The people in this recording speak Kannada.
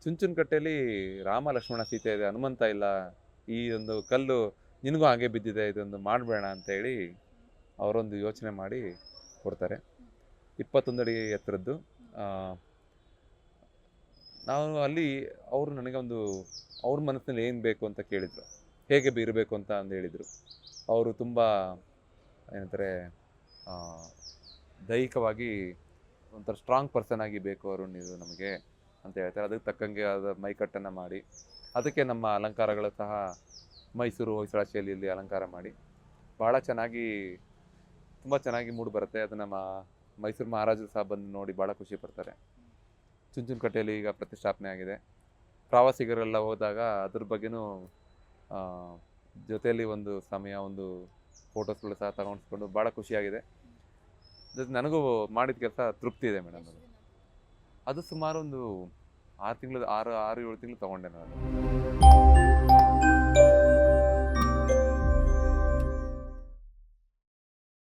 ಚುಂಚನಕಟ್ಟೆಯಲ್ಲಿ ರಾಮ ಲಕ್ಷ್ಮಣ ಸೀತೆ ಇದೆ, ಹನುಮಂತ ಇಲ್ಲ, ಈ ಒಂದು ಕಲ್ಲು ನಿನಗೂ ಹಾಗೆ ಬಿದ್ದಿದೆ, ಇದೊಂದು ಮಾಡಬೇಡ ಅಂತೇಳಿ ಅವರೊಂದು ಯೋಚನೆ ಮಾಡಿ ಕೊಡ್ತಾರೆ. 21 ಅಡಿ ಎತ್ತರದ್ದು. ನಾವು ಅಲ್ಲಿ ಅವರು ನನಗೆ ಒಂದು ಅವ್ರ ಮನಸ್ಸಿನಲ್ಲಿ ಏನು ಬೇಕು ಅಂತ ಕೇಳಿದರು, ಹೇಗೆ ಇರಬೇಕು ಅಂತ ಅಂದು ಹೇಳಿದರು. ಅವರು ತುಂಬ ಏನಂತಾರೆ ದೈಹಿಕವಾಗಿ ಒಂಥರ ಸ್ಟ್ರಾಂಗ್ ಪರ್ಸನ್ ಆಗಿ ಬೇಕು ಅರುಣ್ ಇದು ನಮಗೆ ಅಂತ ಹೇಳ್ತಾರೆ. ಅದಕ್ಕೆ ತಕ್ಕಂಗೆ ಆದ ಮೈಕಟ್ಟನ್ನು ಮಾಡಿ, ಅದಕ್ಕೆ ನಮ್ಮ ಅಲಂಕಾರಗಳು ಸಹ ಮೈಸೂರು ಹೊಯ್ಸಳ ಶೈಲಿಯಲ್ಲಿ ಅಲಂಕಾರ ಮಾಡಿ ಭಾಳ ಚೆನ್ನಾಗಿ, ತುಂಬ ಚೆನ್ನಾಗಿ ಮೂಡಿ ಬರುತ್ತೆ. ಅದು ನಮ್ಮ ಮೈಸೂರು ಮಹಾರಾಜರು ಸಹ ಬಂದು ನೋಡಿ ಭಾಳ ಖುಷಿ ಪಡ್ತಾರೆ. ಚುಂಚನಕಟ್ಟೆಯಲ್ಲಿ ಈಗ ಪ್ರತಿಷ್ಠಾಪನೆ ಆಗಿದೆ. ಪ್ರವಾಸಿಗರೆಲ್ಲ ಹೋದಾಗ ಅದ್ರ ಬಗ್ಗೆನೂ ಜೊತೆಯಲ್ಲಿ ಒಂದು ಸಮಯ, ಒಂದು ಫೋಟೋಸ್ಗಳು ಸಹ ತಗೊಂಡಿಸ್ಕೊಂಡು ಭಾಳ ಖುಷಿಯಾಗಿದೆ. ನನಗೂ ಮಾಡಿದ ಕೆಲಸ ತೃಪ್ತಿ ಇದೆ ಮೇಡಮ್. ಅದು ಸುಮಾರು ಒಂದು 6 ತಿಂಗಳು 6-7 ತಿಂಗಳು ತೊಗೊಂಡೆ ನಾನು.